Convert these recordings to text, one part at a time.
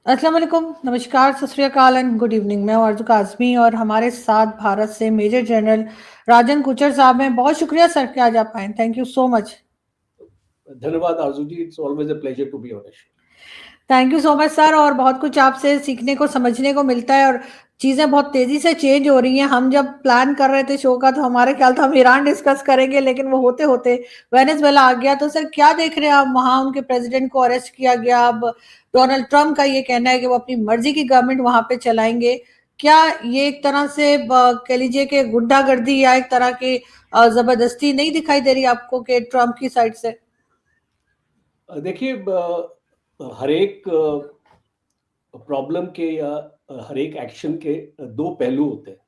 अस्सलाम वालेकुम, नमस्कार, सत श्री अकाल एंड गुड इवनिंग। मैं हूं आरज़ू काज़मी और हमारे साथ भारत से मेजर जनरल राजन कोचर साहब हैं। बहुत शुक्रिया सर कि आज आप आए। Thank you so much. धन्यवाद Aarzoo ji, it's always a pleasure to be on show. Thank you so much sir. और बहुत कुछ आपसे सीखने को समझने को मिलता है और चीज़ें बहुत तेज़ी से चेंज हो रही हैं। हम जब प्लान कर रहे थे शो का तो हमारे ख्याल था हम ईरान डिस्कस करेंगे, लेकिन वो होते होते वेनेजुएला आ गया। तो सर क्या देख रहे हैं आप? वहाँ उनके प्रेसिडेंट को अरेस्ट किया गया। अब डोनाल्ड ट्रंप का ये कहना है कि वो अपनी मर्जी की गवर्नमेंट वहाँ पे चलाएंगे। क्या ये एक तरह से कह लीजिए कि गुंडागर्दी या एक तरह की जबरदस्ती नहीं दिखाई दे रही आपको कि ट्रंप की साइड से? देखिए, हर एक प्रॉब्लम के या हर एक एक्शन के दो पहलू होते हैं।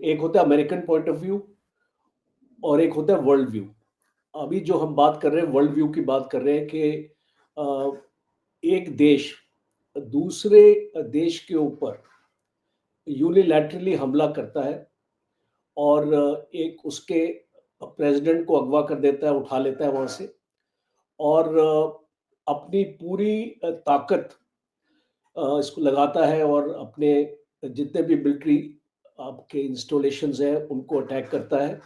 एक होता है अमेरिकन पॉइंट ऑफ व्यू और एक होता है वर्ल्ड व्यू। अभी जो हम बात कर रहे हैं वर्ल्ड व्यू की बात कर रहे हैं कि अ, एक देश दूसरे देश के ऊपर यूनिलैटरली हमला करता है और एक उसके प्रेसिडेंट को अगवा कर देता है, उठा लेता है वहाँ से और अपनी पूरी ताकत इसको लगाता है और अपने जितने भी मिलिट्री आपके इंस्टॉलेशंस हैं उनको अटैक करता है।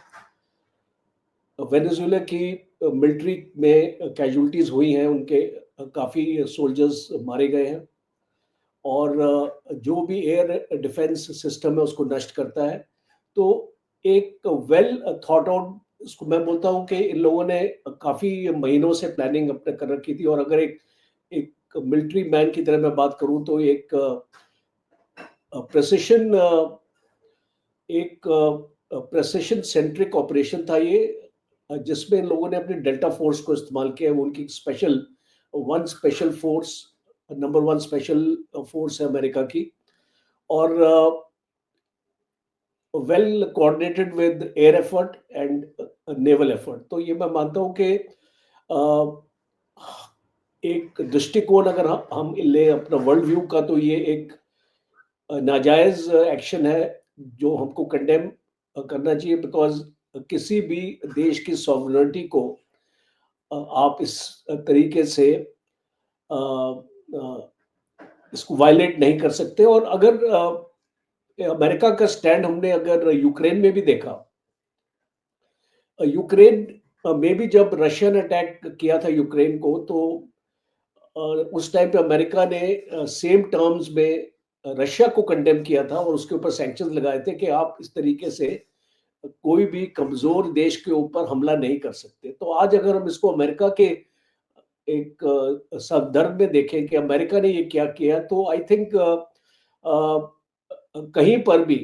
वेनेजुएला की मिलिट्री में कैजुअल्टीज हुई हैं, उनके काफ़ी सोल्जर्स मारे गए हैं और जो भी एयर डिफेंस सिस्टम है उसको नष्ट करता है। तो एक वेल थॉट आउट, इसको मैं बोलता हूँ कि इन लोगों ने काफ़ी महीनों से प्लानिंग अपने कर रखी थी। और अगर एक एक मिलिट्री मैन की तरह मैं बात करूँ तो एक प्रेसिशन एक प्रेसिशन सेंट्रिक ऑपरेशन था ये, जिसमें इन लोगों ने अपने डेल्टा फोर्स को इस्तेमाल किया। वो उनकी special force, number one special force है अमेरिका की, और well coordinated with air effort and naval effort. तो ये मैं मानता हूँ कि एक दृष्टिकोण अगर हम ले अपना वर्ल्ड व्यू का, तो ये एक नाजायज एक्शन है जो हमको कंडेम करना चाहिए। बिकॉज किसी भी देश की सॉवरेनिटी को आप इस तरीके से अ, अ, इसको वायलेट नहीं कर सकते। और अगर अमेरिका का स्टैंड हमने अगर यूक्रेन में भी देखा, यूक्रेन में भी जब रशिया ने अटैक किया था यूक्रेन को, तो उस टाइम पे अमेरिका ने सेम टर्म्स में रशिया को कंडेम किया था और उसके ऊपर सैंक्शंस लगाए थे कि आप इस तरीके से कोई भी कमजोर देश के ऊपर हमला नहीं कर सकते। तो आज अगर हम इसको अमेरिका के एक संदर्भ में देखें कि अमेरिका ने ये क्या किया, तो आई थिंक कहीं पर भी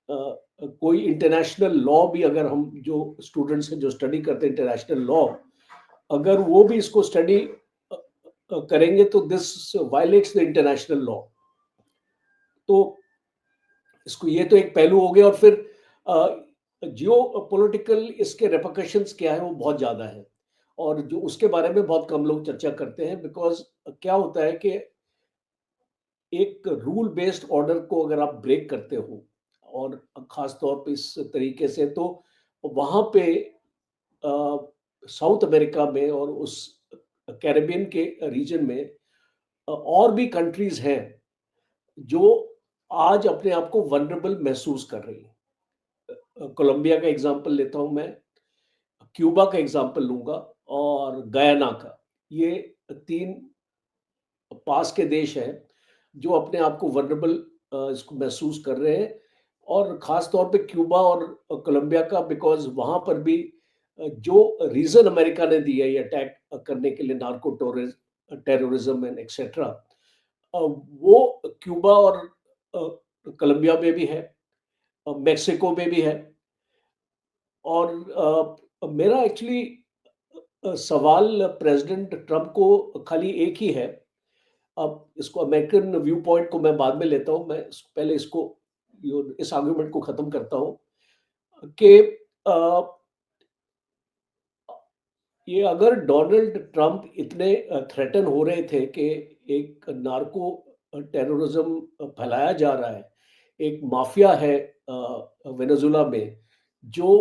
कोई इंटरनेशनल लॉ भी, अगर हम जो स्टूडेंट्स हैं जो स्टडी करते हैं इंटरनेशनल लॉ, अगर वो भी इसको स्टडी करेंगे तो this violets the international law. तो इसको, ये तो एक पहलू हो गया। और फिर जियो पॉलिटिकल इसके रेपरकशंस क्या है वो बहुत ज़्यादा है, और जो उसके बारे में बहुत कम लोग चर्चा करते हैं। बिकॉज क्या होता है कि एक रूल बेस्ड ऑर्डर को अगर आप ब्रेक करते हो, और ख़ास तौर पे इस तरीके से, तो वहाँ पे साउथ अमेरिका में और उस कैरिबियन के रीजन में और भी कंट्रीज़ हैं जो आज अपने आप को वल्नरेबल महसूस कर रही हैं। कोलंबिया का एग्ज़ाम्पल लेता हूँ मैं, क्यूबा का एग्ज़ाम्पल लूँगा और गयाना का। ये 3 पास के देश हैं जो अपने आप को वल्नरेबल इसको महसूस कर रहे हैं। और ख़ास तौर पे क्यूबा और कोलंबिया का, बिकॉज़ वहाँ पर भी जो रीज़न अमेरिका ने दिया ये अटैक करने के लिए, टेररिज़्म एंड एक्सेट्रा, वो क्यूबा और कोलंबिया में भी है, मेक्सिको में भी है। और मेरा एक्चुअली सवाल प्रेसिडेंट ट्रंप को खाली एक ही है। अब इसको अमेरिकन व्यू पॉइंट को मैं बाद में लेता हूँ, मैं पहले इसको इस आर्गुमेंट को खत्म करता हूँ कि ये अगर डोनाल्ड ट्रंप इतने थ्रेटन हो रहे थे कि एक नार्को टेररिज्म फैलाया जा रहा है, एक माफिया है वेनेजुला में जो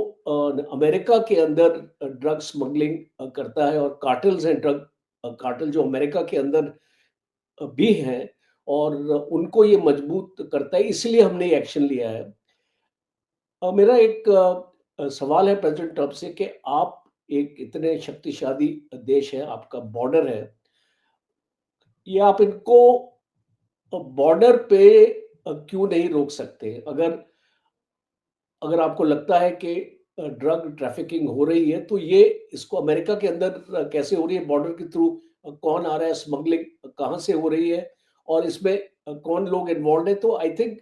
अमेरिका के अंदर ड्रग स्मगलिंग करता है, और कार्टल्स हैं, ड्रग कार्टल जो अमेरिका के अंदर भी हैं और उनको ये मजबूत करता है, इसलिए हमने ये एक्शन लिया है। मेरा एक सवाल है प्रेसिडेंट ट्रंप से कि आप एक इतने शक्तिशाली देश है, आपका बॉर्डर है, ये आप इनको बॉर्डर पे क्यों नहीं रोक सकते? अगर अगर आपको लगता है कि ड्रग ट्रैफिकिंग हो रही है, तो ये इसको अमेरिका के अंदर कैसे हो रही है? बॉर्डर के थ्रू कौन आ रहा है? स्मगलिंग कहाँ से हो रही है? और इसमें कौन लोग इन्वॉल्व्ड हैं? तो आई थिंक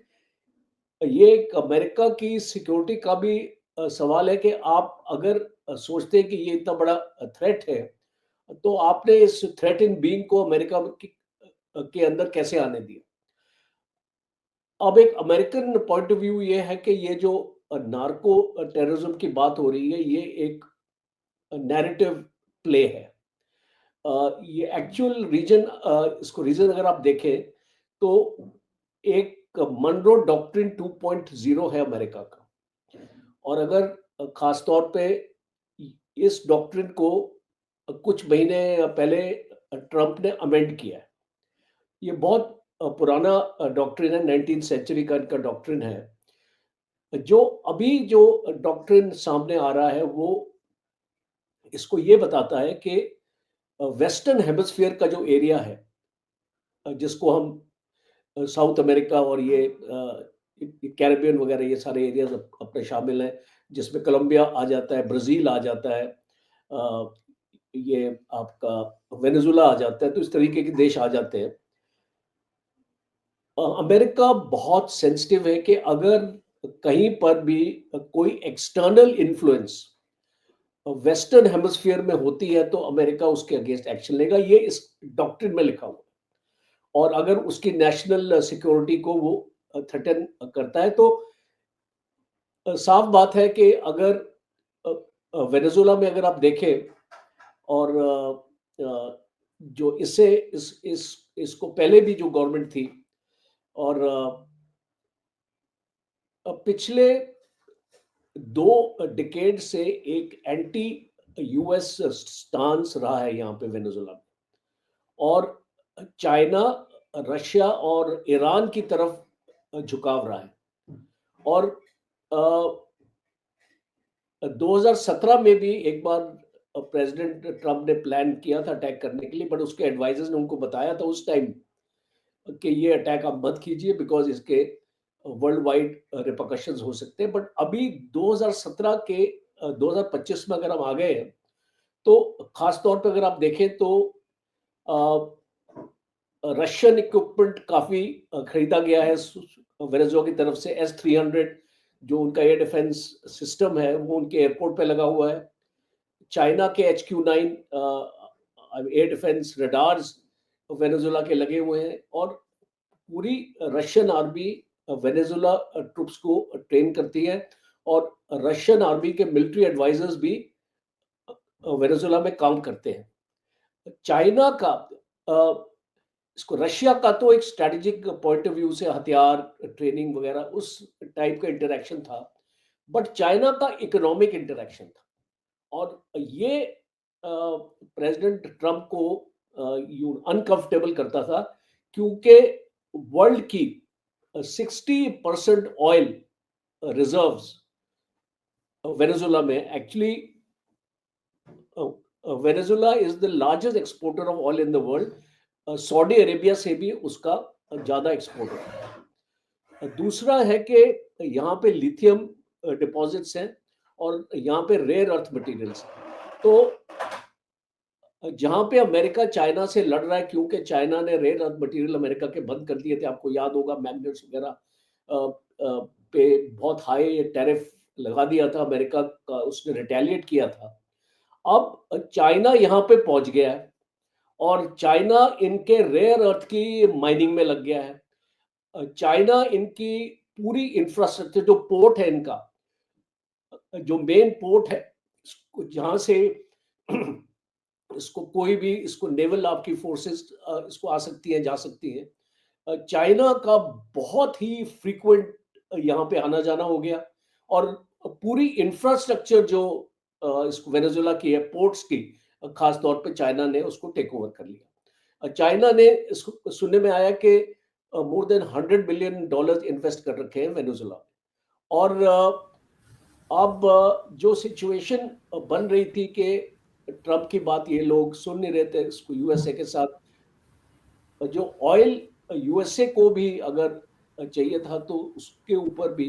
ये एक अमेरिका की सिक्योरिटी का भी सवाल है कि आप अगर सोचते हैं कि ये इतना बड़ा थ्रेट है, तो आपने इस थ्रेट इन बीइंग को अमेरिका के अंदर कैसे आने दिया? अब एक अमेरिकन पॉइंट ऑफ व्यू ये है कि ये जो नार्को टेररिज्म की बात हो रही है, ये एक नैरेटिव प्ले है। ये एक्चुअल इसको रीजन अगर आप देखें तो एक मनरो डॉक्ट्रिन 2.0 है अमेरिका का। और अगर खास तौर पे इस डॉक्ट्रिन को कुछ महीने पहले ट्रंप ने अमेंड किया है। ये बहुत पुराना डॉक्ट्रिन है, 19th सेंचुरी का इनका डॉक्ट्रिन है। जो अभी जो डॉक्ट्रिन सामने आ रहा है वो इसको ये बताता है कि वेस्टर्न हेमिस्फीयर का जो एरिया है, जिसको हम साउथ अमेरिका और ये कैरिबियन वगैरह ये सारे एरियाज अपने शामिल हैं, जिसमें कोलंबिया आ जाता है, ब्राजील आ जाता है, ये आपका वेनेजुला आ जाता है, तो इस तरीके के देश आ जाते हैं। अमेरिका बहुत सेंसिटिव है कि अगर कहीं पर भी कोई एक्सटर्नल इन्फ्लुएंस वेस्टर्न हेमिस्फीयर में होती है तो अमेरिका उसके अगेंस्ट एक्शन लेगा। ये इस डॉक्ट्रिन में लिखा हुआ है। और अगर उसकी नेशनल सिक्योरिटी को वो थ्रेटन करता है तो साफ बात है कि अगर वेनेजुला में अगर आप देखें और जो इससे इसको पहले भी जो गवर्नमेंट थी और पिछले 2 डिकेड से एक एंटी यूएस स्टांस रहा है यहाँ पे वेनेजुला में। और चाइना, रशिया और ईरान की तरफ झुकाव रहा है। और 2017 में भी एक बार प्रेसिडेंट ट्रंप ने प्लान किया था अटैक करने के लिए, बट उसके एडवाइजर्स ने उनको बताया था उस टाइम कि ये अटैक आप मत कीजिए बिकॉज इसके वर्ल्ड वाइड रिपरकशंस हो सकते हैं। बट अभी 2017 के 2025 में अगर हम आ गए हैं तो खास तौर पे अगर आप देखें तो रशियन इक्विपमेंट काफी खरीदा गया है वेनेजुएला की तरफ से। S-300 जो उनका एयर डिफेंस सिस्टम है वो उनके एयरपोर्ट पे लगा हुआ है। चाइना के HQ-9 air defence radars Venezuela के लगे हुए हैं। और पूरी रशियन आर्मी वेनेजुएला ट्रूप्स को ट्रेन करती है और रशियन आर्मी के मिलिट्री एडवाइजर्स भी वेनेजुएला में काम करते हैं। चाइना का इसको रशिया का तो एक स्ट्रेटेजिक पॉइंट ऑफ व्यू से हथियार ट्रेनिंग वगैरह उस टाइप का इंटरेक्शन था, बट चाइना का इकोनॉमिक इंटरेक्शन था। और ये प्रेसिडेंट ट्रंप को अनकंफर्टेबल करता था क्योंकि वर्ल्ड की 60% ऑयल रिजर्व्स वेनेजुएला में actually Venezuela is the largest exporter of oil in the world. Saudi Arabia से भी उसका ज्यादा एक्सपोर्ट होता है। दूसरा है कि यहाँ पे लिथियम डिपॉजिट्स हैं और यहाँ पे रेयर अर्थ मटेरियल्स हैं। तो जहाँ पे अमेरिका चाइना से लड़ रहा है क्योंकि चाइना ने रेयर अर्थ मटेरियल अमेरिका के बंद कर दिए थे, आपको याद होगा मैग्नेट्स वगैरह पे बहुत हाई टैरिफ लगा दिया था अमेरिका का, उसने रिटेलिएट किया था। अब चाइना यहाँ पे पहुंच गया है और चाइना इनके रेयर अर्थ की माइनिंग में लग गया है। चाइना इनकी पूरी इंफ्रास्ट्रक्चर जो पोर्ट है इनका, जो मेन पोर्ट है जहां से इसको कोई भी इसको नेवल आपकी फोर्सेस इसको आ सकती है जा सकती है। चाइना का बहुत ही फ्रीक्वेंट यहाँ पे आना जाना हो गया और पूरी इंफ्रास्ट्रक्चर जो इसको वेनेजुएला की है पोर्ट्स की, खास तौर पे चाइना ने उसको टेक ओवर कर लिया। चाइना ने इसको सुनने में आया कि मोर देन $100 बिलियन इन्वेस्ट कर रखे हैं वेनेजुला में। और अब जो सिचुएशन बन रही थी कि ट्रम्प की बात ये लोग सुन नहीं रहे थे, इसको यूएसए के साथ जो ऑयल यूएसए को भी अगर चाहिए था तो उसके ऊपर भी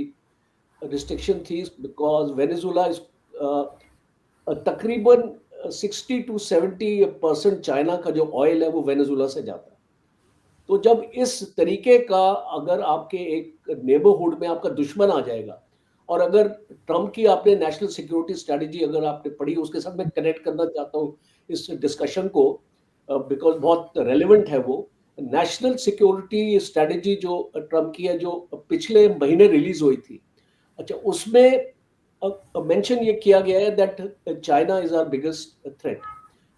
रिस्ट्रिक्शन थी, बिकॉज वेनेजुला तकरीबन 60 to 70% चाइना का जो ऑयल है वो वेनेजुला से जाता है। तो जब इस तरीके का अगर आपके एक नेबरहुड में आपका दुश्मन आ जाएगा, और अगर ट्रम्प की आपने नेशनल सिक्योरिटी स्ट्रेटजी अगर आपने पढ़ी, उसके साथ मैं कनेक्ट करना चाहता हूँ इस डिस्कशन को, बिकॉज बहुत रेलेवेंट है वो। नेशनल सिक्योरिटी स्ट्रेटजी जो ट्रम्प की है, जो पिछले महीने रिलीज हुई थी, अच्छा, उसमें मेंशन ये किया गया है that China is our biggest threat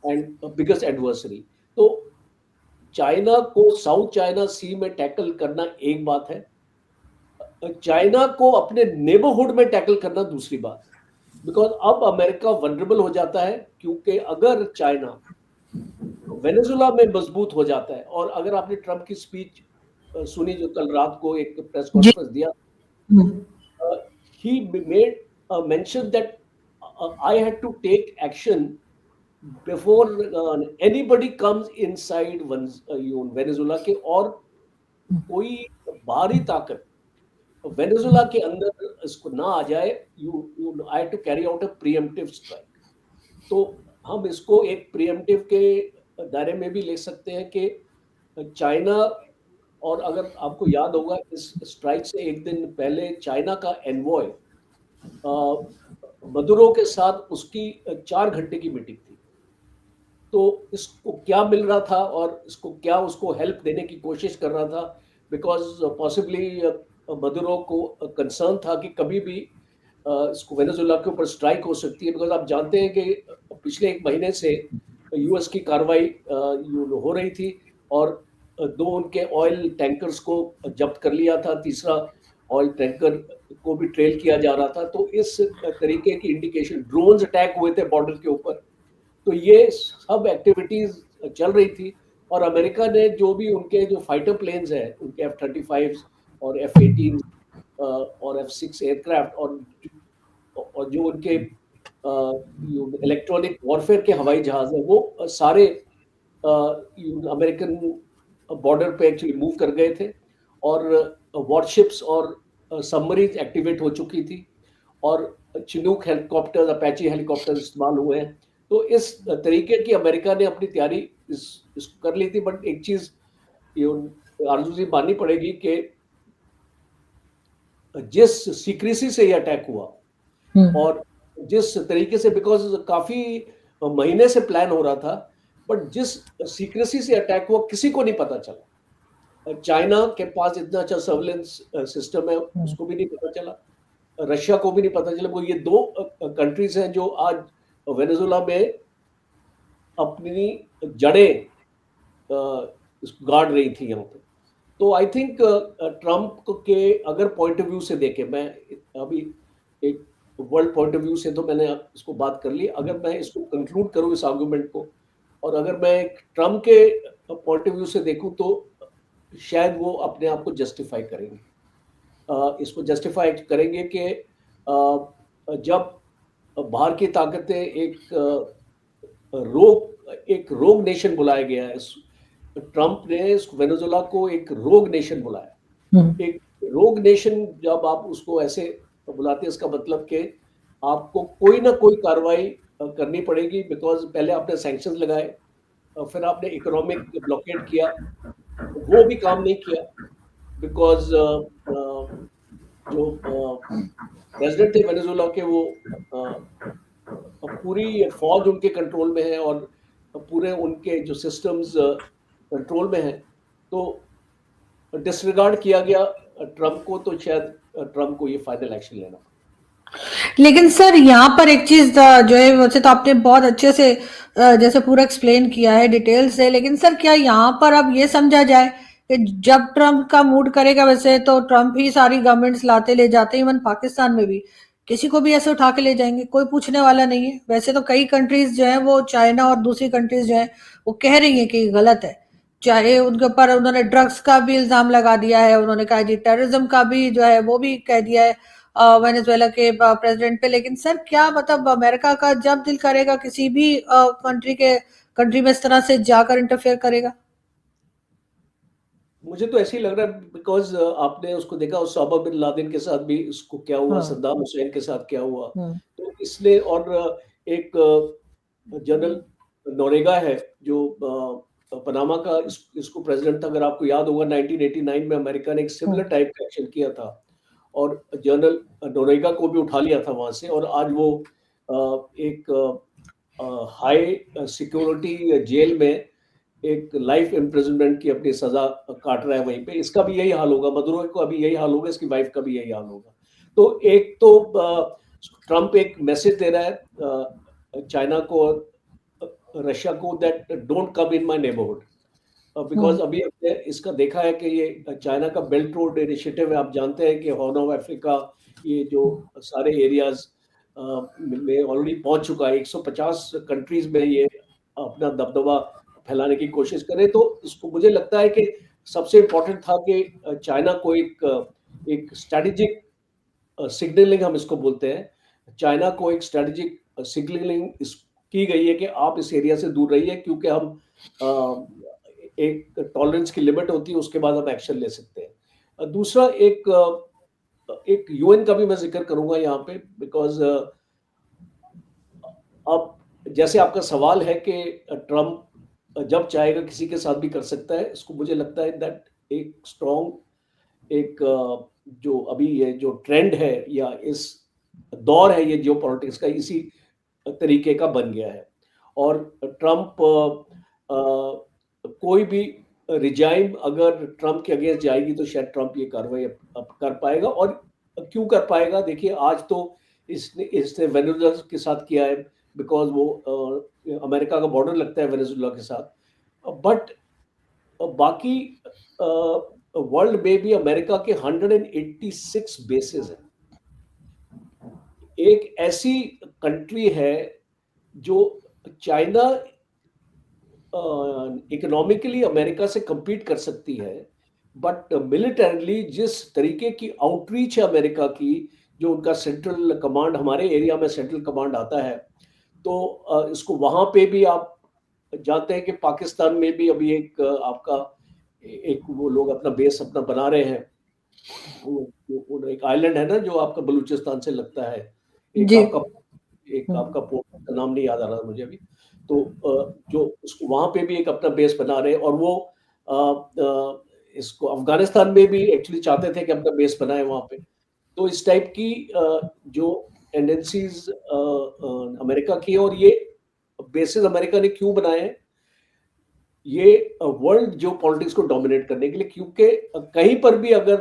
and biggest adversary. तो चाइना को साउथ चाइना सी में टैकल करना एक बात है, चाइना को अपने नेबरहुड में टैकल करना दूसरी बात है। बिकॉज अब अमेरिका वनरेबल हो जाता है, क्योंकि अगर चाइना वेनेजुला में मजबूत हो जाता है, और अगर आपने ट्रम्प की स्पीच सुनी जो कल रात को एक प्रेस कॉन्फ्रेंस दिया, he made a mention that I had to take action before anybody comes inside Venezuela के, और कोई बाहरी ताकत वेनेजुला के अंदर इसको ना आ जाए, I had to carry out a preemptive strike। तो हम इसको एक प्रीएम्प्टिव के दायरे में भी ले सकते हैं कि चाइना, और अगर आपको याद होगा इस स्ट्राइक से एक दिन पहले चाइना का एनवॉय मदुरो के साथ उसकी 4 घंटे की मीटिंग थी। तो इसको क्या मिल रहा था और इसको क्या उसको हेल्प देने की कोशिश कर रहा था, बिकॉज पॉसिबली मदुरो को कंसर्न था कि कभी भी इसको वेनेजुला के ऊपर स्ट्राइक हो सकती है। बिकॉज आप जानते हैं कि पिछले 1 महीने से यूएस की कार्रवाई हो रही थी, और 2 उनके ऑयल टैंकर्स को जब्त कर लिया था, तीसरा ऑयल टैंकर को भी ट्रेल किया जा रहा था। तो इस तरीके की इंडिकेशन, ड्रोन्स अटैक हुए थे बॉर्डर के ऊपर, तो ये सब एक्टिविटीज चल रही थी। और अमेरिका ने जो भी उनके जो फाइटर प्लेन्स हैं, उनके F-35 और F-18 और F-6 एयरक्राफ्ट, और जो उनके इलेक्ट्रॉनिक वॉरफेयर के हवाई जहाज हैं, वो सारे अमेरिकन बॉर्डर पे एक्चुअली मूव कर गए थे, और वॉरशिप्स और सबमरीन एक्टिवेट हो चुकी थी, और चिनूक हेलीकॉप्टर, अपैची हेलीकॉप्टर इस्तेमाल हुए हैं। तो इस तरीके की अमेरिका ने अपनी तैयारी इसको कर ली थी। बट एक चीज आरजू जी माननी पड़ेगी कि जिस सीक्रेसी से ये अटैक हुआ, और जिस तरीके से, बिकॉज काफी महीने से प्लान हो रहा था, बट जिस सीक्रेसी से अटैक हुआ किसी को नहीं पता चला। चाइना के पास इतना अच्छा सर्वेलेंस सिस्टम है, उसको भी नहीं पता चला, रशिया को भी नहीं पता चला। वो ये 2 कंट्रीज हैं जो आज वेनेजुला में अपनी जड़ें गाड़ रही थी यहाँ पे। तो आई थिंक ट्रम्प के अगर पॉइंट ऑफ व्यू से देखें, मैं अभी एक वर्ल्ड पॉइंट ऑफ व्यू से तो मैंने इसको बात कर ली, अगर मैं इसको कंक्लूड करूँ इस आर्गुमेंट को, और अगर मैं ट्रम्प के पॉइंट ऑफ व्यू से देखूं, तो शायद वो अपने आप को जस्टिफाई करेंगे, इसको जस्टिफाई करेंगे कि जब बाहर की ताकतें एक रोग नेशन बुलाया गया है, ट्रम्प ने वेनेजुला को एक रोग नेशन बुलाया। एक रोग नेशन जब आप उसको ऐसे बुलाते हैं, इसका मतलब कि आपको कोई ना कोई कार्रवाई करनी पड़ेगी, बिकॉज पहले आपने सैंक्शंस लगाए, फिर आपने इकोनॉमिक ब्लॉकेड किया, वो भी काम नहीं किया, बिकॉज जो प्रेसिडेंट थे वेनेजुला के, वो पूरी फौज उनके कंट्रोल में है, और पूरे उनके जो सिस्टम्स कंट्रोल में है। तो डिसरिगार्ड किया गया ट्रम्प को, तो शायद ट्रम्प को ये फाइनल एक्शन लेना। लेकिन सर यहाँ पर एक चीज जो है, वैसे तो आपने बहुत अच्छे से जैसे पूरा एक्सप्लेन किया है डिटेल से, लेकिन सर क्या यहाँ पर अब ये समझा जाए कि जब ट्रम्प का मूड करेगा, वैसे तो ट्रम्प ही सारी गवर्नमेंट्स लाते ले जाते हैं, इवन पाकिस्तान में भी किसी को भी ऐसे उठा के ले जाएंगे, कोई पूछने वाला नहीं है। वैसे तो कई कंट्रीज जो है वो, चाइना और दूसरी कंट्रीज जो है वो कह रही है कि गलत है, चाहे उनके ऊपर उन्होंने ड्रग्स का भी इल्जाम लगा दिया है, उन्होंने कहा जी टेररिज्म का भी जो है वो भी कह दिया है वेनेजुएला के प्रेसिडेंट पे। लेकिन सर क्या मतलब अमेरिका का जब दिल करेगा किसी भी कंट्री में इस तरह से जाकर इंटरफेयर करेगा? मुझे तो ऐसे ही लग रहा है बिकॉज आपने उसको देखा उसामा बिन लादेन के साथ भी उसको क्या हुआ, हाँ। सद्दाम हुसैन के साथ क्या हुआ। हम्म। तो इसलिए और एक जनरल नोरेगा है जो पनामा का इसको प्रेसिडेंट था, अगर आपको याद होगा 1989 में अमेरिका ने एक हम्म। सिमिलर टाइप का एक्शन किया था और जनरल नोरेगा को भी उठा लिया था वहां से, और आज वो एक हाई सिक्योरिटी जेल में एक लाइफ इम्प्रिजनमेंट की अपनी सजा काट रहा है वहीं पे। इसका भी यही हाल होगा, मदुरो का भी यही हाल होगा, इसकी वाइफ का भी यही हाल होगा। तो एक तो ट्रम्प एक मैसेज दे रहा है चाइना को, रशिया को, that don't come in my neighbourhood, because hmm. अभी हमने इसका देखा है कि ये चाइना का बेल्ट रोड इनिशिएटिव है। आप जानते हैं कि हॉर्न ऑफ अफ्रीका, ये जो सारे एरियाज में ऑलरेडी पहुंच चुका है, 150 कंट्रीज में ये अपना दबदबा फैलाने की कोशिश करे। तो इसको मुझे लगता है कि सबसे इम्पोर्टेंट था कि चाइना को एक स्ट्रेटेजिक सिग्नलिंग हम इसको बोलते हैं, चाइना को एक स्ट्रेटेजिक सिग्नलिंग की गई है कि आप इस एरिया से दूर रहिए, क्योंकि हम एक टॉलरेंस की लिमिट होती है, उसके बाद हम एक्शन ले सकते हैं। दूसरा एक यूएन का भी मैं जिक्र करूंगा यहाँ पे, बिकॉज अब जैसे आपका सवाल है कि ट्रम्प जब चाहेगा किसी के साथ भी कर सकता है, इसको मुझे लगता है दैट एक स्ट्रॉन्ग एक जो अभी ये जो ट्रेंड है या इस दौर है ये जियो पॉलिटिक्स का, इसी तरीके का बन गया है। और ट्रम्प कोई भी रिजाइम अगर ट्रम्प के अगेंस्ट जाएगी तो शायद ट्रम्प ये कार्रवाई अब कर पाएगा। और क्यों कर पाएगा, देखिए आज तो इसने इसने वेनेजुएला के साथ किया है, बिकॉज वो अमेरिका का बॉर्डर लगता है वेनेजुएला के साथ। बट बाकी वर्ल्ड में भी अमेरिका के 186 बेसेस हैं। एक ऐसी कंट्री है जो चाइना इकोनॉमिकली अमेरिका से compete कर सकती है, बट मिलिटरली जिस तरीके की आउटरीच है अमेरिका की, जो उनका सेंट्रल कमांड हमारे एरिया में सेंट्रल कमांड आता है, तो इसको वहां पे भी आप जानते हैं कि पाकिस्तान में भी अभी आपका एक वो लोग अपना बेस अपना बना रहे हैं। वो एक आइलैंड है ना जो आपका बलूचिस्तान से लगता है, एक जी। आपका एक आपका पोर्ट का नाम नहीं याद आ रहा मुझे अभी। तो जो उसको वहां पे भी एक अपना बेस बना रहे हैं, और वो इसको अफगानिस्तान में भी एक्चुअली चाहते थे कि अपना बेस बनाए वहां पे। तो इस टाइप की जो टेंडेंसीज अमेरिका की है, और ये बेसिस अमेरिका ने क्यों बनाए हैं, ये वर्ल्ड जो पॉलिटिक्स को डोमिनेट करने के लिए, क्योंकि कहीं पर भी अगर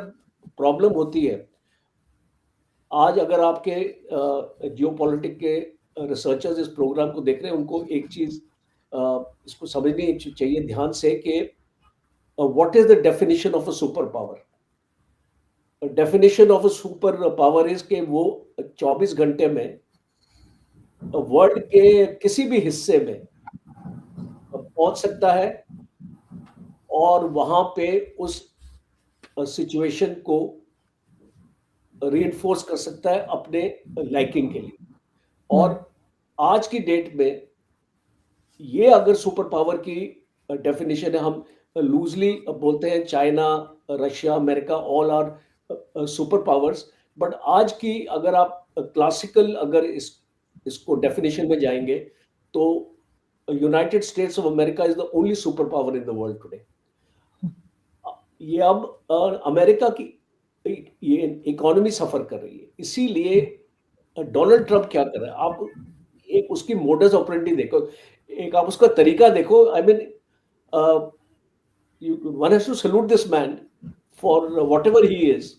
प्रॉब्लम होती है, आज अगर आपके जियो पॉलिटिक के रिसर्चर्स इस प्रोग्राम को देख रहे हैं, उनको एक चीज इसको समझनी चाहिए ध्यान से कि what is the definition of a super power. Definition of a super power is के वो 24 घंटे में वर्ल्ड के किसी भी हिस्से में पहुंच सकता है, और वहां पे उस सिचुएशन को रीइंफोर्स कर सकता है अपने लाइकिंग के लिए। और हम्म। आज की डेट में ये अगर सुपर पावर की डेफिनेशन है, हम लूजली बोलते हैं China, Russia, America, all are super powers. But आज की अगर आप क्लासिकल अगर इसको डेफिनेशन में जाएंगे, तो United states of America is the only super power in the world today. ये अब अमेरिका की ये इकोनॉमी सफर कर रही है, इसीलिए डोनाल्ड ट्रंप क्या कर रहा है, आप एक उसकी मोडस ऑपरेंडी देखो, एक आप उसका तरीका देखो। I mean one has to salute this man for whatever he is.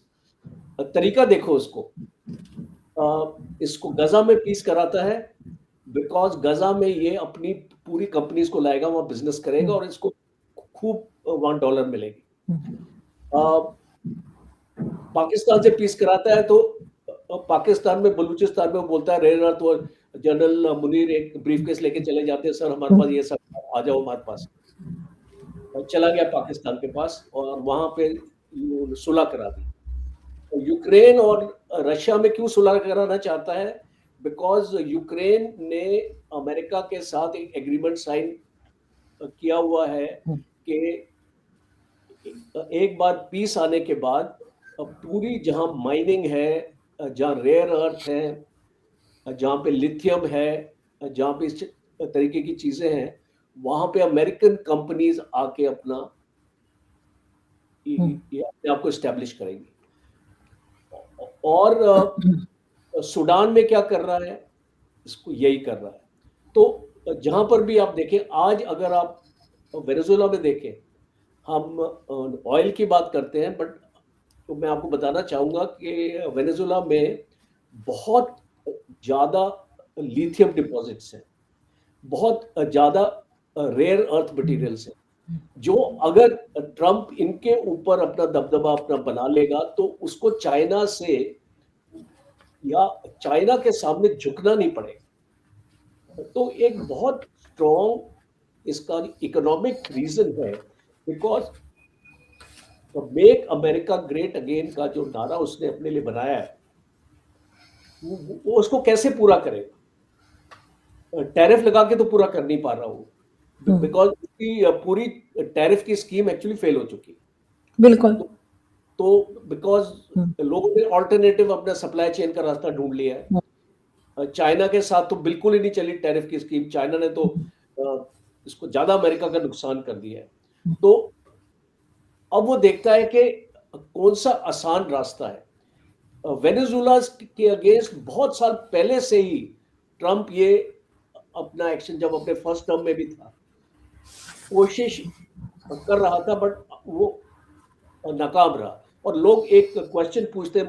तरीका देखो उसको। इसको गजा में पीस कराता है, बिकॉज गजा में ये अपनी पूरी कंपनीज को लाएगा, वहां बिजनेस करेगा, और इसको खूब वहां डॉलर मिलेगी। पाकिस्तान से पीस कराता है, तो पाकिस्तान में बलूचिस्तान में वो बोलता है रहना, तो जनरल मुनीर एक ब्रीफकेस लेके चले जाते हैं, सर हमारे पास ये सब, आ जाओ हमारे पास। और चला गया पाकिस्तान के पास और वहाँ पे सुलह करा दी। तो यूक्रेन और रशिया में क्यों सुलह कराना चाहता है? बिकॉज़ यूक्रेन ने अमेरिका के साथ एक एग्रीमेंट साइन किया हुआ है कि एक बार पीस आने के बाद पूरी जहाँ माइनिंग है, जहाँ रेयर अर्थ है, जहाँ पे लिथियम है, जहाँ पे इस तरीके की चीजें हैं, वहां पे अमेरिकन कंपनीज आके अपना ये अपने आप को एस्टेब्लिश करेंगी। और सूडान में क्या कर रहा है? इसको यही कर रहा है। तो जहां पर भी आप देखें, आज अगर आप वेनेजुएला में देखें, हम ऑयल की बात करते हैं, बट तो मैं आपको बताना चाहूंगा कि वेनेजुएला में बहुत ज़्यादा लिथियम डिपॉजिट्स हैं, बहुत ज़्यादा रेयर अर्थ मटेरियल्स हैं, जो अगर ट्रम्प इनके ऊपर अपना दबदबा अपना बना लेगा तो उसको चाइना से या चाइना के सामने झुकना नहीं पड़ेगा। तो एक बहुत स्ट्रॉन्ग इसका इकोनॉमिक रीजन है, because make America great again का जो नारा उसने अपने लिए बनाया है, वो उसको कैसे पूरा करेगा? टैरिफ लगा के तो पूरा कर नहीं पा रहा हूँ, बिकॉज उसकी पूरी टैरिफ की स्कीम एक्चुअली फेल हो चुकी। बिल्कुल। तो बिकॉज लोगों ने ऑल्टरनेटिव अपना सप्लाई चेन का रास्ता ढूंढ लिया है। चाइना के साथ तो बिल्कुल ही नहीं चली टैरिफ की स्कीम, चाइना ने तो इसको ज्यादा अमेरिका का नुकसान कर दिया है। तो अब वो देखता है कि कौन सा आसान रास्ता है। वेनेजुएला के अगेंस्ट बहुत साल पहले से ही ट्रम्प ये अपना एक्शन, जब अपने फर्स्ट टर्म में भी था, कोशिश कर रहा था, बट वो नाकाम रहा। और लोग एक क्वेश्चन पूछते हैं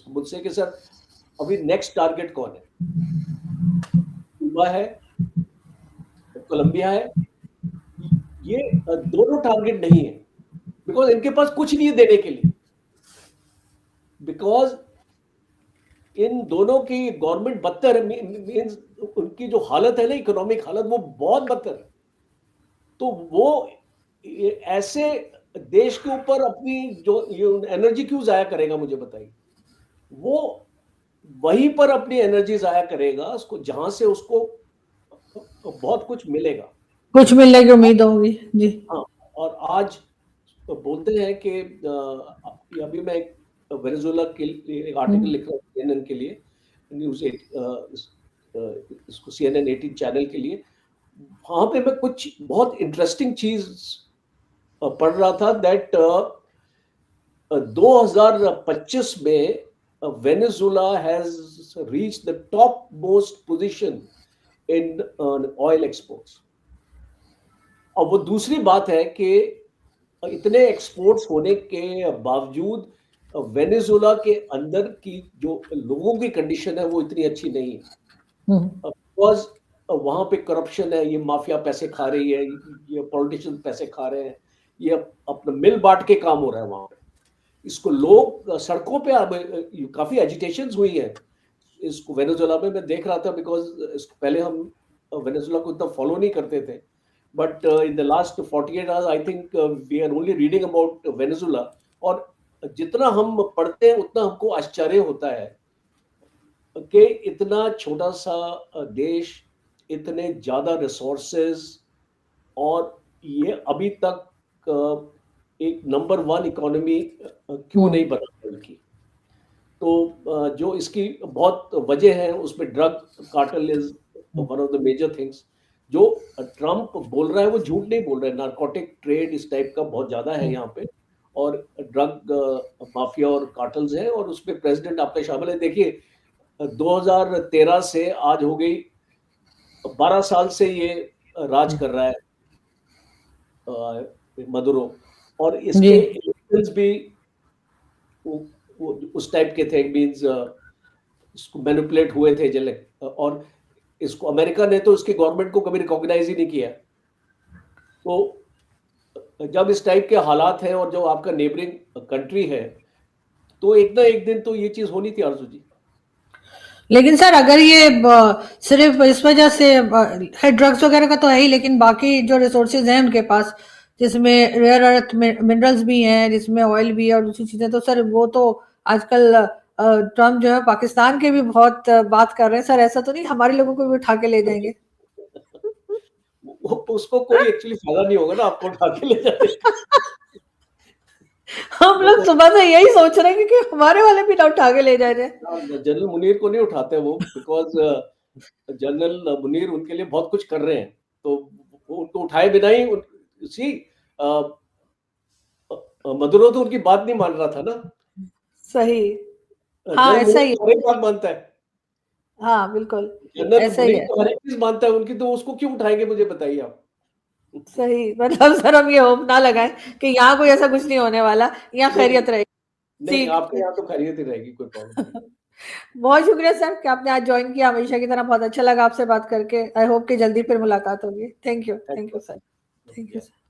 मुझसे कि सर अभी नेक्स्ट टारगेट कौन है? क्यूबा है, कोलंबिया है? ये दोनों टारगेट नहीं है, बिकॉज इनके पास कुछ नहीं है देने के लिए, बिकॉज इन दोनों की गवर्नमेंट बदतर है, मीन्स उनकी जो हालत है ना, इकोनॉमिक हालत, वो बहुत बदतर है। तो वो ऐसे देश के ऊपर अपनी जो एनर्जी क्यों जाया करेगा, मुझे बताइए। वो वहीं पर अपनी एनर्जी जाया करेगा उसको जहां से उसको बहुत कुछ मिलेगा, कुछ मिलने की उम्मीद होगी जी। हाँ। और आज तो बोलते हैं कि अभी मैं एक वेनेजुएला के लिए एक आर्टिकल लिख रहा हूँ CNN के लिए, न्यूज 8 इसको CNN 18 चैनल के लिए। वहां पे मैं कुछ बहुत इंटरेस्टिंग चीज पढ़ रहा था, दैट 2025 में Venezuela has reached the top most position in oil exports. और वो दूसरी बात है कि इतने एक्सपोर्ट्स होने के बावजूद वेनेजुएला के अंदर की जो लोगों की कंडीशन है वो इतनी अच्छी नहीं है, बिकॉज वहां पे करप्शन है, ये माफिया पैसे खा रही है, ये पॉलिटिशियन पैसे खा रहे हैं, ये अपना मिल बांट के काम हो रहा है वहां पे। इसको लोग सड़कों पे काफी एजिटेशन हुई है इसको वेनेजुएला में, मैं देख रहा था, बिकॉज पहले हम वेनेजुएला को इतना फॉलो नहीं करते थे, but in the last 48 hours I think we are only reading about Venezuela. और जितना हम पढ़ते हैं उतना हमको आश्चर्य होता है कि इतना छोटा सा देश, इतने ज्यादा रिसोर्सेज, और ये अभी तक एक नंबर 1 इकोनॉमी क्यों नहीं बना उनकी। तो जो इसकी बहुत वजह है, उसमें drug cartel is one of the major things. जो ट्रम्प बोल रहा है वो झूठ नहीं बोल रहा है, नार्कोटिक ट्रेड इस टाइप का बहुत ज्यादा है यहाँ पे, और ड्रग माफिया और कार्टल्स हैं, और उसमें प्रेसिडेंट आपका शामिल है। देखिए 2013 से आज हो गई 12 साल से ये राज कर रहा है मदुरो, और इसके इलेक्शंस भी वो उस टाइप के थे, मींस इसको मैनिपुलेट हुए थे, और इसको अमेरिका ने तो इसकी गवर्नमेंट को कभी रिकॉग्नाइज ही नहीं किया। तो जब इस टाइप के हालात हैं और जो आपका नेबरिंग कंट्री है, तो एक ना एक दिन तो ये चीज होनी थी आरजू जी। लेकिन सर अगर ये सिर्फ इस वजह से है, ड्रग्स वगैरह का तो है ही, लेकिन बाकी जो रिसोर्सेज हैं उनके पास, जिसमें रेयर अर्थ मिनरल्स भी हैं, जिसमें ऑयल भी है और दूसरी चीजें, तो सर वो तो आजकल ट्रम्प जो है पाकिस्तान के भी बहुत बात कर रहे हैं सर। ऐसा तो नहीं हमारे लोगों को भी उठा के ले जाएंगे? उसको कोई एक्चुअली फायदा नहीं होगा ना आपको उठा के ले जाने का। हम लोग सुबह से यही सोच रहे हैं कि हमारे वाले भी ना उठा के ले जाए। जनरल मुनीर को नहीं उठाते वो, बिकॉज जनरल मुनीर उनके लिए बहुत कुछ कर रहे हैं, तो वो उनको उठाए बिना ही सी मदुरो तो उनकी बात नहीं मान रहा था ना। सही। हाँ जनरल ऐसा मुनीर ही है। तो हर एक बात मानता है। हाँ बिल्कुल। जनरल ऐसा ही मुनीर है। तो हर एक चीज मानता है उनकी, तो उसको क्यों उठाएंगे मुझे बताइए आप। सही, मतलब सर हम ये होप ना लगाएं कि यहाँ कोई ऐसा कुछ नहीं होने वाला, यहाँ नहीं खैरियत रहेगी। नहीं, ठीक आपके यहाँ तो खैरियत ही रहेगी, कोई प्रॉब्लम नहीं। बहुत शुक्रिया सर कि आपने आज ज्वाइन किया, हमेशा की तरह बहुत अच्छा लगा आपसे बात करके। आई होप कि जल्दी फिर मुलाकात होगी। Thank you thank sir. Thank you you. Sir.